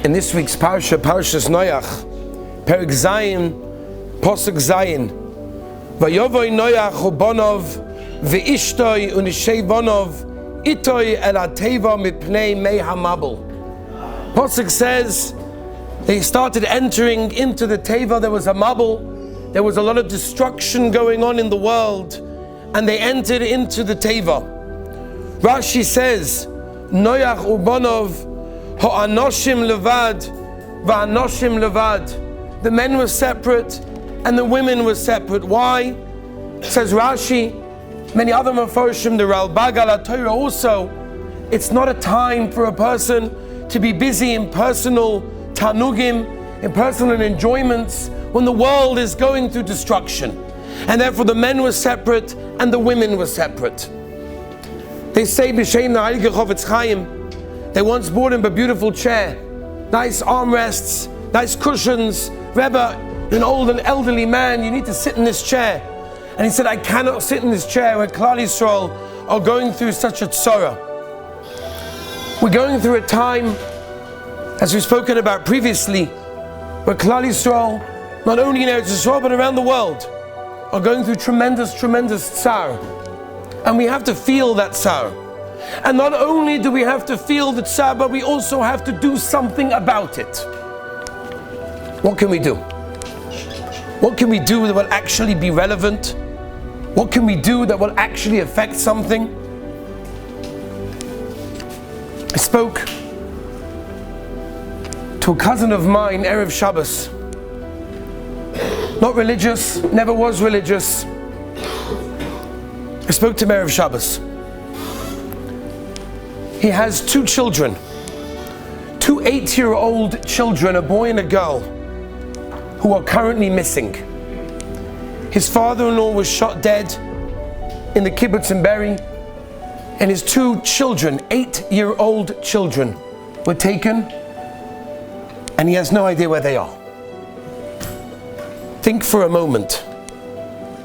In this week's Parsha, Parshas Noach, Perek Zayin, Posuk Zayin, Vayovoi Noach ubonov ve'ishtoi u'nishei bonov itoi el hateva mipnei mei hamabel. Posuk says they started entering into the teva. There was a mabel, there was a lot of destruction going on in the world, and they entered into the teva. Rashi says, Noach ubonov ha'anoshim levad va'anoshim levad. The men were separate and the women were separate. Why? Says Rashi, many other Mefarshim, the Ralbag al Torah also, it's not a time for a person to be busy in personal tanugim, in personal enjoyments, when the world is going through destruction. And therefore the men were separate and the women were separate. They say B'Shem the Heilige Chofetz Chaim, they once bought him a beautiful chair, nice armrests, nice cushions. Rebbe, you're an old and elderly man, you need to sit in this chair. And he said, I cannot sit in this chair where Klal Yisrael are going through such a tzara. We're going through a time, as we've spoken about previously, where Klal Yisrael, not only in Eretz Yisrael but around the world, are going through tremendous tsar. And we have to feel that tsar. And not only do we have to feel the tsar, but we also have to do something about it. What can we do? What can we do that will actually be relevant? What can we do that will actually affect something? I spoke to a cousin of mine, Erev Shabbos. Not religious, never was religious. I spoke to him Erev Shabbos. He has two children, two 8-year-old children, a boy and a girl, who are currently missing. His father-in-law was shot dead in the kibbutz in Berry, and his two children, 8-year-old children, were taken, and he has no idea where they are. Think for a moment,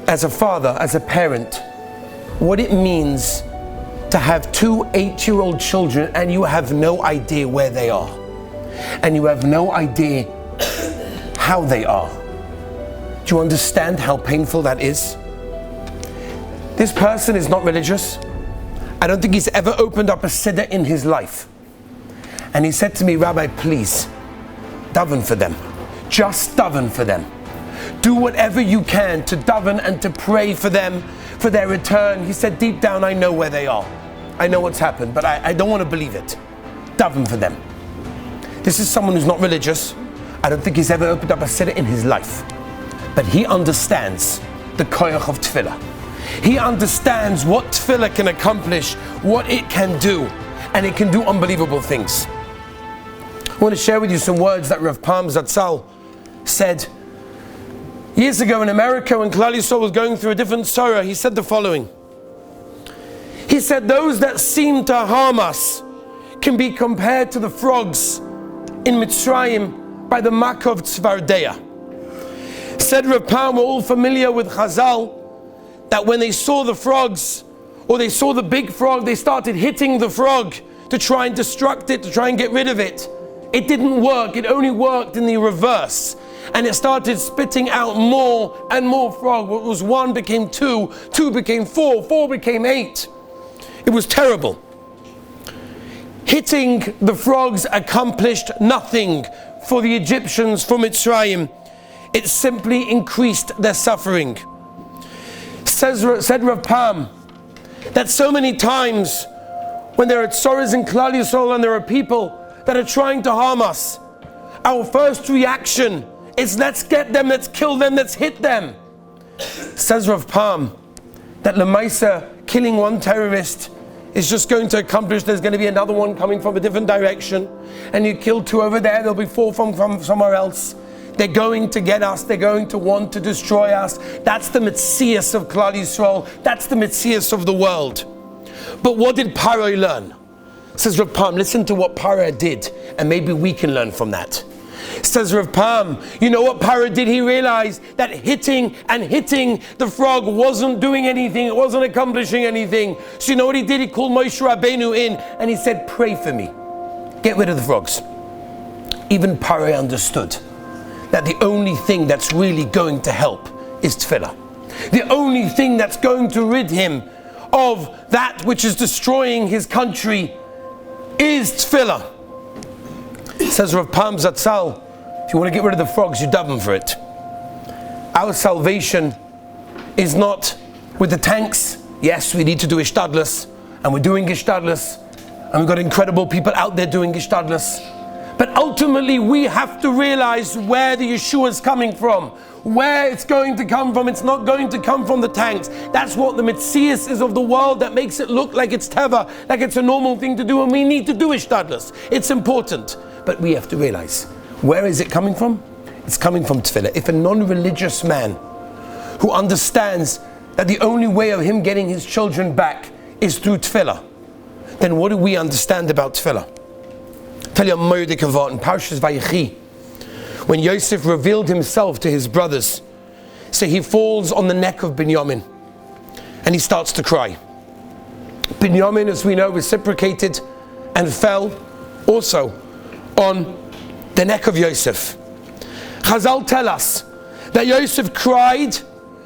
as a father, as a parent, what it means to have two 8-year-old children and you have no idea where they are, and you have no idea how they are. Do you understand how painful that is? This person is not religious. I don't think he's ever opened up a siddur in his life. And he said to me, Rabbi, please, daven for them. Just daven for them. Do whatever you can to daven and to pray for them, for their return. He said, deep down, I know where they are. I know what's happened, but I don't want to believe it. Daven for them. This is someone who's not religious. I don't think he's ever opened up a siddur in his life. But he understands the koyach of tefillah. He understands what tefillah can accomplish, what it can do, and it can do unbelievable things. I want to share with you some words that Rav Pam Zatzal said years ago in America when Klal Yisrael was going through a different tzara. He said the following. He said, those that seem to harm us can be compared to the frogs in Mitzrayim by the Makov Tzvardeya. Said Rav Pam, we're all familiar with Chazal, that when they saw the frogs, or they saw the big frog, they started hitting the frog to try and destruct it, to try and get rid of it. It didn't work, it only worked in the reverse. And it started spitting out more and more frog. What was 1 became 2, 2 became 4, 4 became 8. It was terrible. Hitting the frogs accomplished nothing for the Egyptians from Mitzrayim. It simply increased their suffering. Said Rav Pam that so many times when there are tzoras in Klal Yisrael and there are people that are trying to harm us, our first reaction is let's get them, let's kill them, let's hit them. Says Rav Pam that Lemaisa, killing one terrorist is just going to accomplish, there's going to be another one coming from a different direction, and you kill 2 over there, there'll be 4 from somewhere else. They're going to get us, they're going to want to destroy us. That's the Metzias of Klal Yisrael, that's the Metzias of the world. But what did Paroi learn? Says Rav Pam, listen to what Paroi did, and maybe we can learn from that. Says Rav Pam, you know what Paroi did? He realized that hitting the frog wasn't doing anything, it wasn't accomplishing anything. So you know what he did? He called Moshe Rabbeinu in and he said, pray for me. Get rid of the frogs. even Paro understood that the only thing that's really going to help is tefillah. The only thing that's going to rid him of that which is destroying his country is tefillah. It says Rav Pam Zatzal, if you want to get rid of the frogs, you daven for it. Our salvation is not with the tanks. Yes, we need to do ishtadlus, and we're doing ishtadlus, and we've got incredible people out there doing ishtadlus. But ultimately, we have to realize where the Yeshua is coming from, where it's going to come from. It's not going to come from the tanks. That's what the Metzias is of the world that makes it look like it's teva, like it's a normal thing to do, and we need to do ishtadlus. It's important, but we have to realize, where is it coming from? It's coming from tefillah. If a non-religious man who understands that the only way of him getting his children back is through tefillah, then what do we understand about tefillah? Tell you a moedik avot in Parshas Vayechi, when Yosef revealed himself to his brothers, so he falls on the neck of Binyamin and he starts to cry. Binyamin, as we know, reciprocated and fell also on the neck of Yosef. Chazal tell us that Yosef cried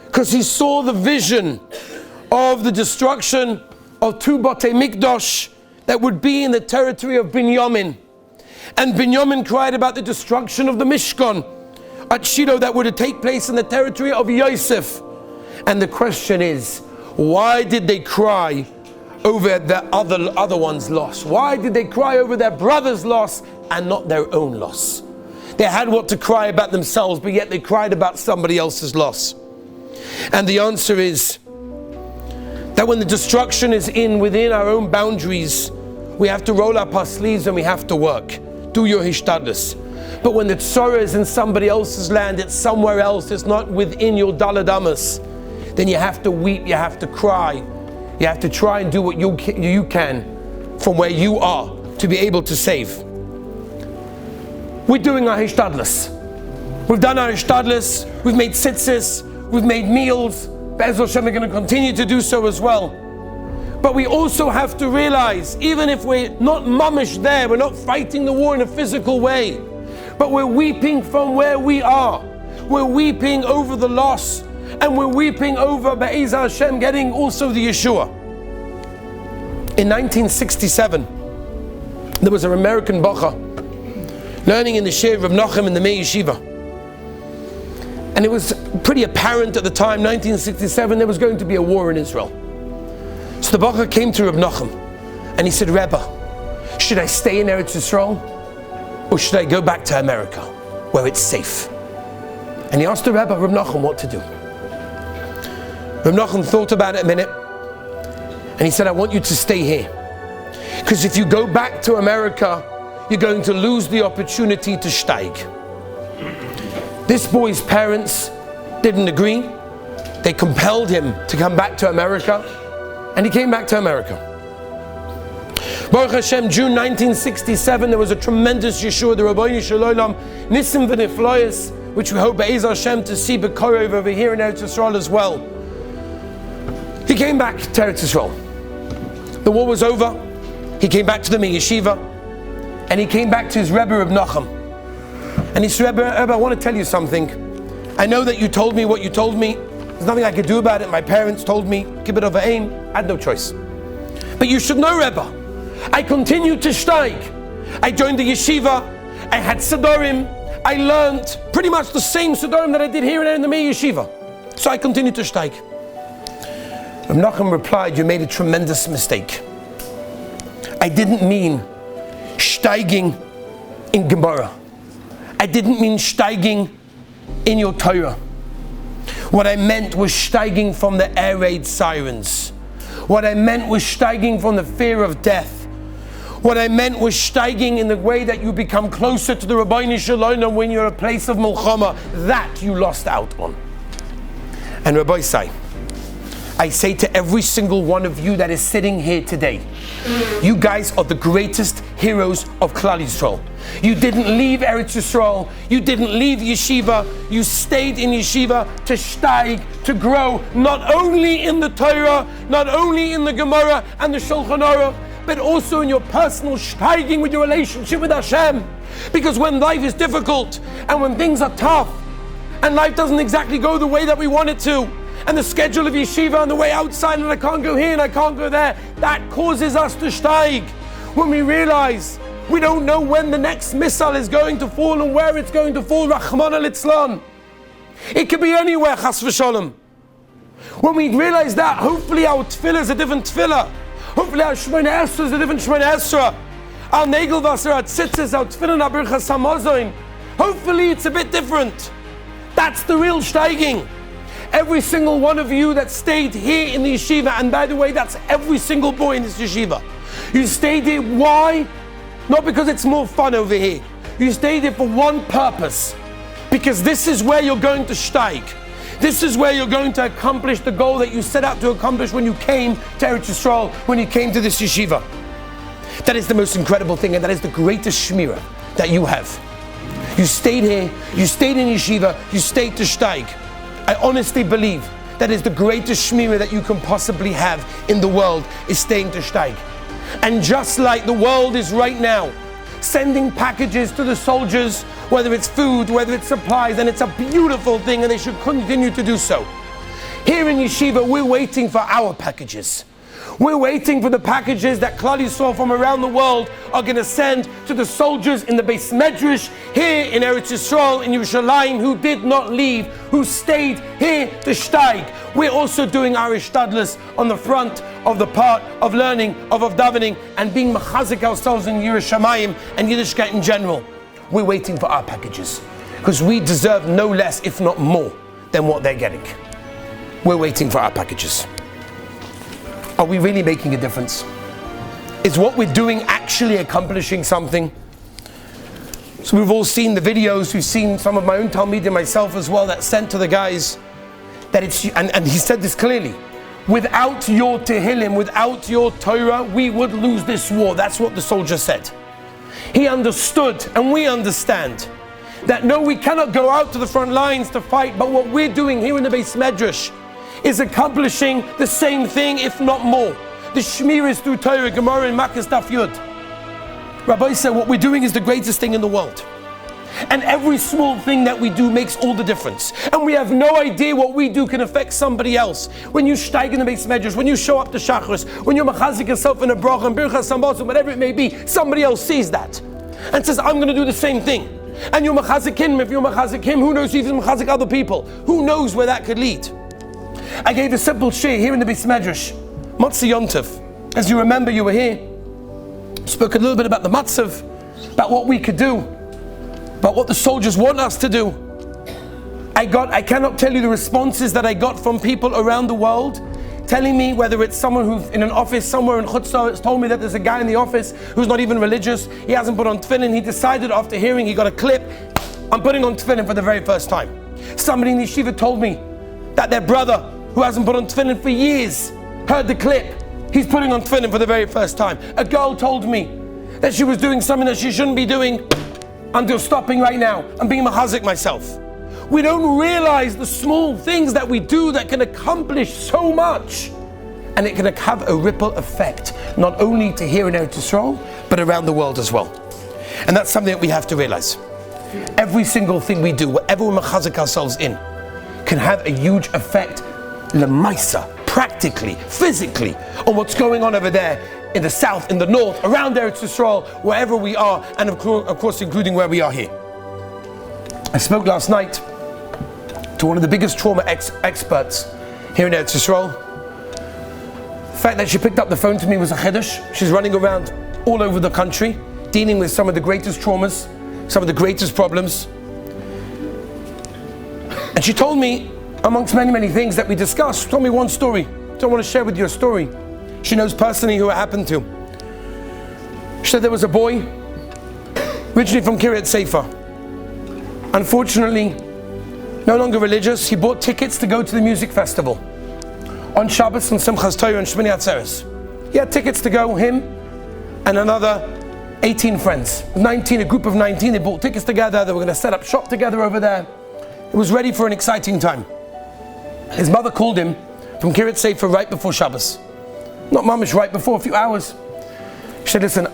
because he saw the vision of the destruction of two Batei Mikdash that would be in the territory of Binyamin. And Binyamin cried about the destruction of the Mishkan at Shiloh that would take place in the territory of Yosef. And the question is, why did they cry over the other one's loss? Why did they cry over their brother's loss and not their own loss? They had what to cry about themselves, but yet they cried about somebody else's loss. And the answer is that when the destruction is within our own boundaries, we have to roll up our sleeves and we have to work. Do your hishtadlus. But when the tzorah is in somebody else's land, it's somewhere else, it's not within your daladamas, then you have to weep, you have to cry, you have to try and do what you can from where you are to be able to save. We're doing our hishtadlus. We've done our hishtadlus, we've made tzitzis, we've made meals. Be'ez Hashem, we're going to continue to do so as well. But we also have to realize, even if we're not mamish there, we're not fighting the war in a physical way, but we're weeping from where we are. We're weeping over the loss, and we're weeping over Be'ez Hashem getting also the Yeshua. In 1967, there was an American bacha learning in the Shir of Nachum in the Mei Yeshiva. And it was pretty apparent at the time, 1967, there was going to be a war in Israel. So the bacha came to Reb Nachum and he said, Rebbe, should I stay in Eretz Yisrael or should I go back to America where it's safe? And he asked the Rebbe, Reb Nachum, what to do. Reb Nachum thought about it a minute and he said, I want you to stay here, because if you go back to America, you're going to lose the opportunity to steig. This boy's parents didn't agree. They compelled him to come back to America, and he came back to America. Baruch Hashem, June 1967, there was a tremendous Yeshua, the Rabbeinu Shalom, Nisim v'Nifloyos, which we hope Be'ez Hashem to see B'Korov over here in Eretz Yisrael as well. He came back to Eretz Yisrael. The war was over. He came back to the Mei Yeshiva, and he came back to his Rebbe Reb Nachum. And he said, Rebbe, I want to tell you something. I know that you told me what you told me. There's nothing I could do about it. My parents told me, kibbut over aim. I had no choice. But you should know, Rebbe, I continued to steig. I joined the yeshiva. I had Sidorim. I learned pretty much the same Sidorim that I did here in the Mei Yeshiva. So I continued to steig. Reb Nachum replied, you made a tremendous mistake. I didn't mean steiging in Gemara. I didn't mean steiging in your Torah. What I meant was steiging from the air raid sirens. What I meant was steiging from the fear of death. What I meant was steiging in the way that you become closer to the Rabbeinu Shalom when you're a place of Milchama. That you lost out on. And Rabbi say, I say to every single one of you that is sitting here today, you guys are the greatest heroes of Klal Yisrael. You didn't leave Eretz Yisrael, you didn't leave yeshiva, you stayed in yeshiva to steig, to grow, not only in the Torah, not only in the Gemara and the Shulchan Aruch, but also in your personal stagging with your relationship with Hashem. Because when life is difficult and when things are tough and life doesn't exactly go the way that we want it to, and the schedule of yeshiva on the way outside and I can't go here and I can't go there, that causes us to steig. When we realize we don't know when the next missile is going to fall and where it's going to fall, Rahman al-Itzlan. It could be anywhere, chas v'sholem. When we realize that, hopefully our tefillah is a different tefillah. Hopefully our Shmoneh Esrei is a different Shmoneh Esrei. Our Negel Vasser, our Tzitzis, our tefillah, our Birchas Hamazon. Hopefully it's a bit different. That's the real steiging. Every single one of you that stayed here in the yeshiva, and by the way, that's every single boy in this yeshiva. You stayed here, why? Not because it's more fun over here. You stayed here for one purpose. Because this is where you're going to steig. This is where you're going to accomplish the goal that you set out to accomplish when you came to Eretz Yisrael, when you came to this yeshiva. That is the most incredible thing, and that is the greatest shmirah that you have. You stayed here, you stayed in yeshiva, you stayed to steig. I honestly believe that is the greatest shmirah that you can possibly have in the world, is staying to steig. And just like the world is right now, sending packages to the soldiers, whether it's food, whether it's supplies, and it's a beautiful thing and they should continue to do so. Here in yeshiva, we're waiting for our packages. We're waiting for the packages that Klal Yisrael from around the world are going to send to the soldiers in the Beis Medrash here in Eretz Yisrael, in Yerushalayim, who did not leave, who stayed here to steig. We're also doing our ishtadlus on the front of the part of learning, of davening, and being mechazik ourselves in Yerushalayim and Yiddishkeit in general. We're waiting for our packages, because we deserve no less, if not more, than what they're getting. We're waiting for our packages. Are we really making a difference? Is what we're doing actually accomplishing something? So we've all seen the videos, we've seen some of my own Talmidim, myself as well, that sent to the guys, that it's, and he said this clearly, without your Tehillim, without your Torah, we would lose this war. That's what the soldier said. He understood, and we understand, that no, we cannot go out to the front lines to fight, but what we're doing here in the Beis Medrash is accomplishing the same thing, if not more. The Shmir is through Torah, Gemara, and Makkos Daf Yud. Rabbi said what we're doing is the greatest thing in the world. And every small thing that we do makes all the difference. And we have no idea what we do can affect somebody else. When you steig in the Beis Medrash, when you show up to Shachris, when you machazik yourself in a bracha, and birchas hamazon, whatever it may be, somebody else sees that and says, I'm going to do the same thing. And you're machazik him. If you're machazik him, who knows if he's machazik other people? Who knows where that could lead? I gave a simple shir here in the Beis Medrash, Matzah Yom Tov. As you remember, you were here. Spoke a little bit about the matzav, about what we could do, about what the soldiers want us to do. I cannot tell you the responses that I got from people around the world, telling me, whether it's someone who's in an office somewhere in Chutz La'aretz, told me that there's a guy in the office who's not even religious, he hasn't put on tefillin, he decided after hearing, he got a clip, I'm putting on tefillin for the very first time. Somebody in the yeshiva told me that their brother, who hasn't put on tefillin for years, heard the clip, he's putting on tefillin for the very first time. A girl told me that she was doing something that she shouldn't be doing. I'm just stopping right now. I'm being machazik myself. We don't realize the small things that we do that can accomplish so much. And it can have a ripple effect, not only to here in Eretz Yisrael, but around the world as well. And that's something that we have to realize. Every single thing we do, whatever we machazik ourselves in, can have a huge effect, lemaisa, practically, physically, on what's going on over there in the south, in the north, around Eretz Yisrael, wherever we are, and of course including where we are here. I spoke last night to one of the biggest trauma experts here in Eretz Yisrael. The fact that she picked up the phone to me was a chiddush. She's running around all over the country, dealing with some of the greatest traumas, some of the greatest problems. And she told me, amongst many, many things that we discussed, she told me one story. So I want to share with you a story. She knows personally who it happened to. She said there was a boy, originally from Kiryat Sefer. Unfortunately, no longer religious, he bought tickets to go to the music festival on Shabbos and Simchas Torah and Shmini Atzeres. He had tickets to go, him and another 18 friends. 19, a group of 19, they bought tickets together, they were going to set up shop together over there. It was ready for an exciting time. His mother called him from Kiryat Sefer right before Shabbos. Not mamish, right before, a few hours. She said, listen,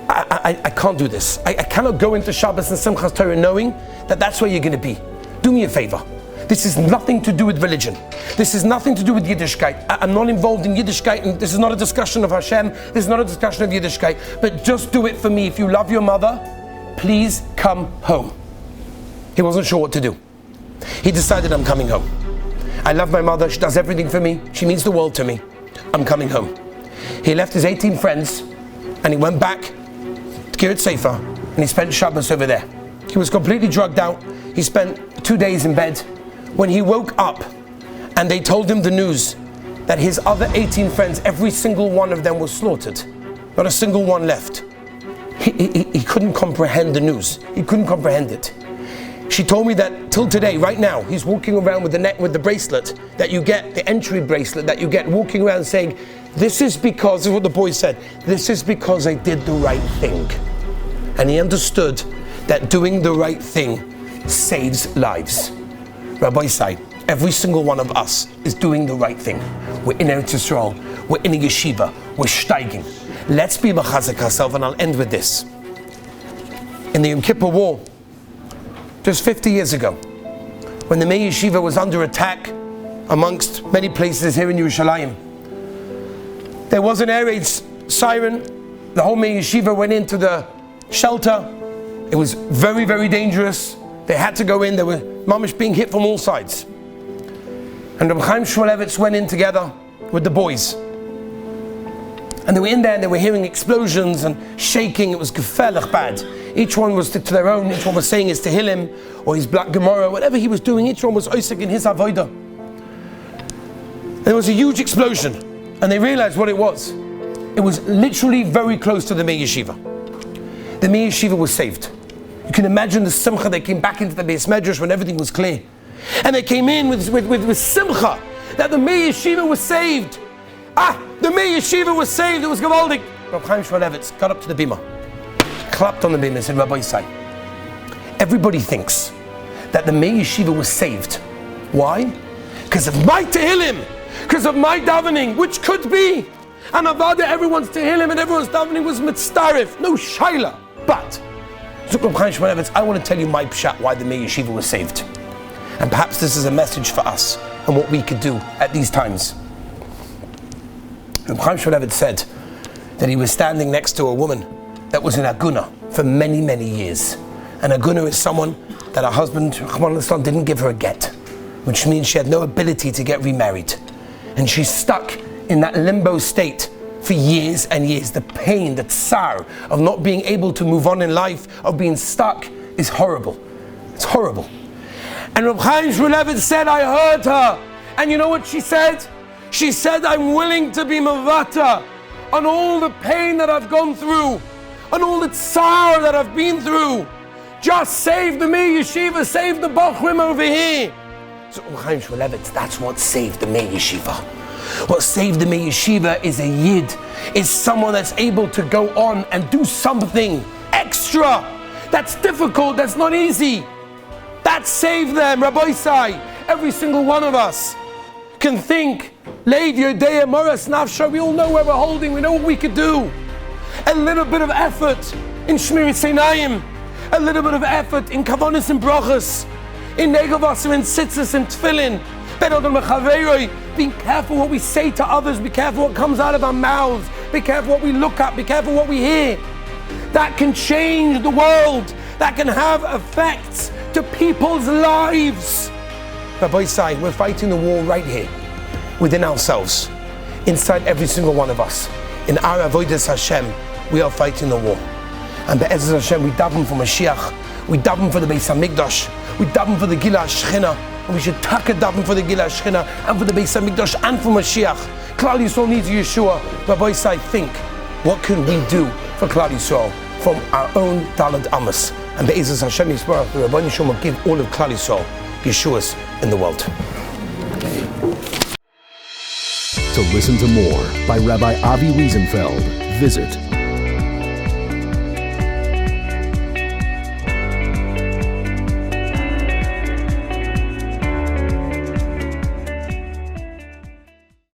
I can't do this. I cannot go into Shabbos and Simchas Torah knowing that that's where you're going to be. Do me a favor. This is nothing to do with religion. This is nothing to do with Yiddishkeit. I'm not involved in Yiddishkeit, and this is not a discussion of Hashem. This is not a discussion of Yiddishkeit. But just do it for me. If you love your mother, please come home. He wasn't sure what to do. He decided, I'm coming home. I love my mother. She does everything for me. She means the world to me. I'm coming home. He left his 18 friends and he went back to Kiryat Sefer and he spent Shabbos over there. He was completely drugged out. He spent 2 days in bed. When he woke up and they told him the news that his other 18 friends, every single one of them was slaughtered, not a single one left, he couldn't comprehend the news. He couldn't comprehend it. She told me that till today, right now, he's walking around with the bracelet that you get, the entry bracelet that you get, walking around saying, this is because, this is what the boy said, this is because I did the right thing. And he understood that doing the right thing saves lives. Rabbi Isai, every single one of us is doing the right thing. We're in Eretz Yisrael, we're in a yeshiva, we're Stagging. Let's be machazek ourselves, and I'll end with this. In the Yom Kippur War, just 50 years ago, when the Meir Yeshiva was under attack amongst many places here in Yerushalayim, there was an air raid siren. The whole Meir Yeshiva went into the shelter. It was very, very dangerous. They had to go in. They were mamish being hit from all sides. And Rabbi Chaim Shmulevitz went in together with the boys. And they were in there and they were hearing explosions and shaking. It was gefährlich bad. Each one was to their own. Each one was saying his Tehillim or his Black Gemara, whatever he was doing. Each one was oisik in his avodah. There was a huge explosion, and they realized what it was. It was literally very close to the Meir Yeshiva. The Meir Yeshiva was saved. You can imagine the simcha. They came back into the Beis Medrash when everything was clear, and they came in with simcha that the Meir Yeshiva was saved. The Meir Yeshiva was saved. It was gewaldig. Rabbi Chaim Shmulevitz got up to the bima, clapped on the bima and said, Rabbi Isai, everybody thinks that the Meir Yeshiva was saved. Why? Because of my Tehillim, because of my davening, which could be. And avada, everyone's Tehillim and everyone's davening was mitzarif, no shaila. But, Rabbi Chaim Shmulevitz, I want to tell you my pshat, why the Meir Yeshiva was saved. And perhaps this is a message for us and what we could do at these times. Rabbi Chaim Shmulevitz said that he was standing next to a woman that was in Aguna for many, many years. And Aguna is someone that her husband, Rahman al-Islam, didn't give her a get, which means she had no ability to get remarried. And she's stuck in that limbo state for years and years. The pain, the tsar of not being able to move on in life, of being stuck, is horrible. It's horrible. And Rabbi Chaim Shmulevitz said, I heard her. And you know what she said? She said, I'm willing to be mavata on all the pain that I've gone through, on all the tsar that I've been through. Just save the Meir Yeshiva, save the Bachrim over here. So Chaim Shmulevitz, that's what saved the Meir Yeshiva. What saved the Meir Yeshiva is a Yid, is someone that's able to go on and do something extra. That's difficult, that's not easy. That saved them, Rabbi Isai. Every single one of us can think, Leid Yodea Moras Nafsha, we all know where we're holding, we know what we could do. A little bit of effort in Shmiras Einayim, a little bit of effort in Kavonis and Brachas, in Negavassim and Tzitzis and Tfilin, being careful what we say to others, be careful what comes out of our mouths, be careful what we look at, be careful what we hear. That can change the world, that can have effects to people's lives. Rabbi Isai, we're fighting the war right here, within ourselves, inside every single one of us. In our avodas Hashem, we are fighting the war. And be'ezus Hashem, we daven for Mashiach, we daven for the Beis HaMikdash, we daven for the Gila Shechina, and we should taka daven for the Gila Shechina, and for the Beis HaMikdash, and for Mashiach. Klal Yisrael needs Yeshua. Rabbi Isai, think, what can we do for Klal Yisrael from our own Daled Amos? And be'ezus Hashem Yisbarach, the Rabbi Nishom will give all of Klal Yisrael Yeshuas in the world. To listen to more by Rabbi Avi Wiesenfeld, visit